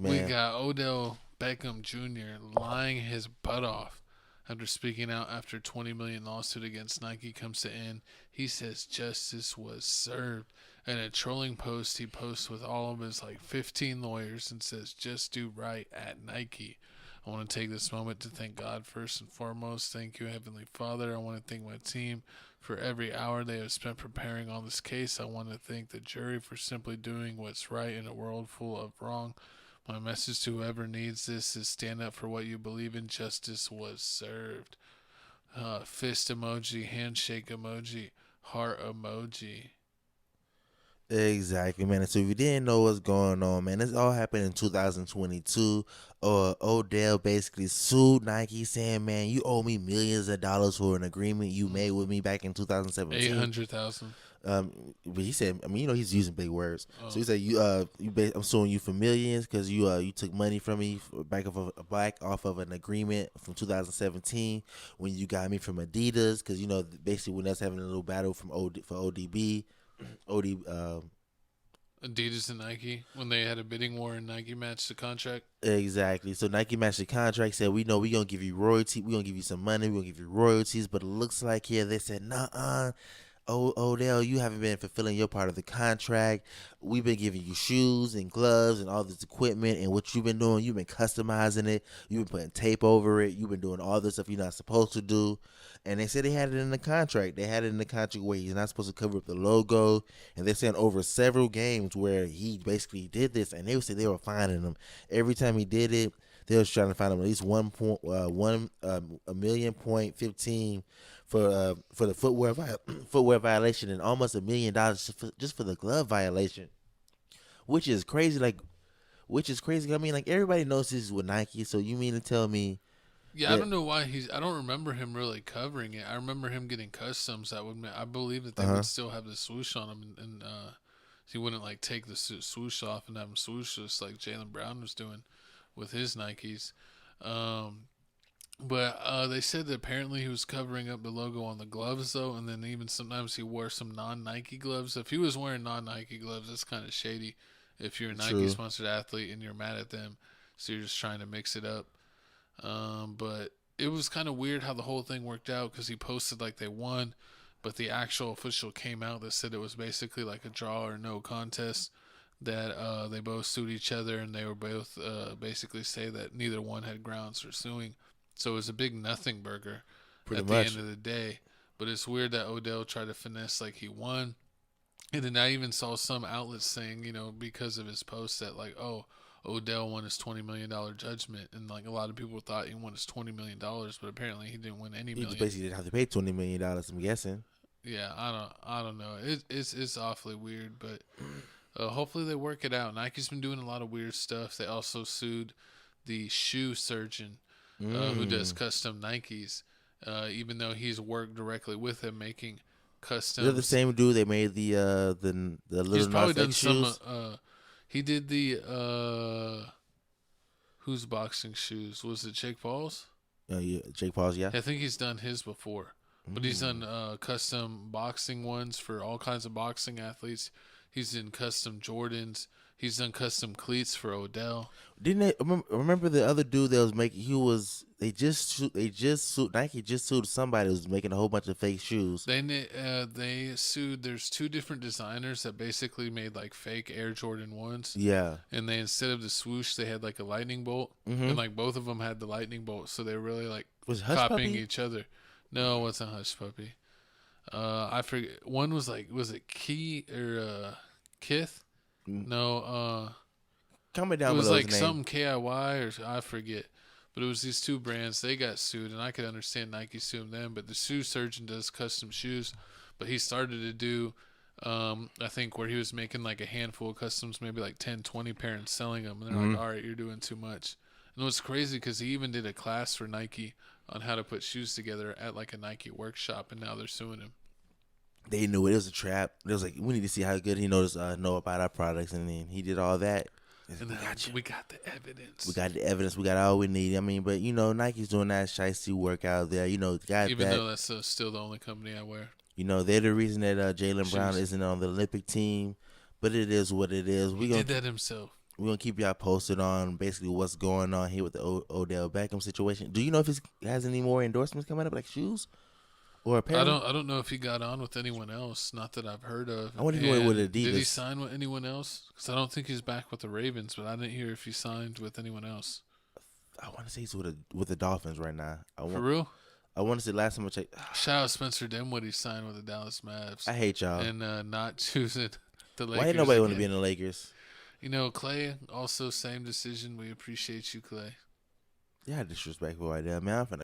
We Man, got Odell Beckham Jr. lying his butt off after speaking out after 20 million lawsuit against Nike comes to end. He says justice was served. In a trolling post he posts with all of his like 15 lawyers and says just do right at Nike. I want to take this moment to thank God first and foremost. Thank you, Heavenly Father. I want to thank my team for every hour they have spent preparing on this case. I want to thank the jury for simply doing what's right in a world full of wrong. My message to whoever needs this is stand up for what you believe in. Justice was served. Fist emoji, handshake emoji, heart emoji. exactly, man. And so if you didn't know what's going on, man, this all happened in 2022. Odell basically sued Nike, saying, "Man, you owe me millions of dollars for an agreement you made with me back in 2017." 800,000. But he said, I mean, he's using big words. So Oh. he said, I'm suing you for millions because you took money from me back off of an agreement from 2017 when you got me from Adidas because basically when us having a little battle for ODB, OD, Adidas and Nike when they had a bidding war and Nike matched the contract. exactly. So Nike matched the contract. Said we know we gonna give you royalty, we gonna give you some money, we gonna give you royalties. But it looks like here they said, nah, Odell, you haven't been fulfilling your part of the contract. We've been giving you shoes and gloves and all this equipment, and what you've been doing, you've been customizing it. You've been putting tape over it. You've been doing all this stuff you're not supposed to do. And they said they had it in the contract. They had it in the contract where he's not supposed to cover up the logo. And they're saying over several games where he basically did this, and they said they were finding him every time he did it. They was trying to find him at least a million point 15 for the footwear violation and almost $1 million just for the glove violation, which is crazy. I mean, like everybody knows this is with Nike. So you mean to tell me Yeah, I that? don't know why he's. I don't remember him really covering it. I remember him getting customs that would. I believe that Uh they huh. would still have the swoosh on him, and he wouldn't like take the swoosh off and have him swoosh just like Jalen Brown was doing with his Nikes. Um, but they said that apparently he was covering up the logo on the gloves though, and then even sometimes he wore some non-Nike gloves. If he was wearing non-Nike gloves, that's kind of shady. If you're a True. Nike-sponsored athlete and you're mad at them, so you're just trying to mix it up. But it was kind of weird how the whole thing worked out because he posted like they won, but the actual official came out that said it was basically like a draw or no contest. That they both sued each other and they were both basically say that neither one had grounds for suing. So it was a big nothing burger Pretty at the end much. of the day. But it's weird that Odell tried to finesse like he won. And then I even saw some outlets saying, because of his post that like, oh, Odell won his $20 million judgment, and like a lot of people thought he won his $20 million, but apparently he didn't win any He just million. basically didn't have to pay $20 million. I'm guessing. Yeah, I don't know. It's awfully weird, but hopefully they work it out. Nike's been doing a lot of weird stuff. They also sued the shoe surgeon who does Mm. custom Nikes, even though he's worked directly with him making They're the customs. same dude. They made the He's little probably Nas done X some. shoes. He did the whose boxing shoes was it? Jake Paul's. Yeah, Jake Paul's. Yeah. Yeah, I think he's done his before, but he's done Mm. custom boxing ones for all kinds of boxing athletes. He's done custom Jordans. He's done custom cleats for Odell. Didn't they remember the other dude that was making? Nike just sued somebody who was making a whole bunch of fake shoes. They sued. There's two different designers that basically made like fake Air Jordan ones, Yeah. and they instead of the swoosh they had like a lightning bolt, Mm-hmm. and like both of them had the lightning bolt, so they were really like Was it Hush copying Puppy? each other. No, it wasn't Hush Puppy. I forget. One was like, was it Key or Kith? Mm. No, Comment it down was below his like name. something KIY or I forget. But it was these two brands. They got sued, and I could understand Nike suing them. But the shoe surgeon does custom shoes, but he started to do, I think, where he was making like a handful of customs, maybe like 10, 20 pair and selling them. And they're Mm-hmm. like, all right, you're doing too much. And it was crazy because he even did a class for Nike on how to put shoes together at like a Nike workshop, and now they're suing him. They knew it was a trap. It was like we need to see how good he knows know about our products, and then he did all that. And We then got you. we got the We evidence. got the evidence. We got all we need. I mean, but Nike's doing that shiesty work out there. Got Even that. though that's still the only company I wear. They're the reason that Jalen Brown Shoes. isn't on the Olympic team. But it is what it is. He did that himself. We're gonna keep y'all posted on basically what's going on here with the Odell Beckham situation. Do you know if he has any more endorsements coming up, like shoes or apparel? I don't know if he got on with anyone else. Not that I've heard of. I wonder if he went with And did he Adidas. sign with anyone else? Because I don't think he's back with the Ravens, but I didn't hear if he signed with anyone else. I want to say he's with the Dolphins right now. For real? I want to say last time I checked. Shout out Spencer Dinwiddie signed with the Dallas Mavs. I hate y'all. And not choosing the Lakers. Why ain't nobody want to again. be in the Lakers? You know, Clay, also same decision. We appreciate you, Clay. Yeah, disrespectful right there, man. I'm finna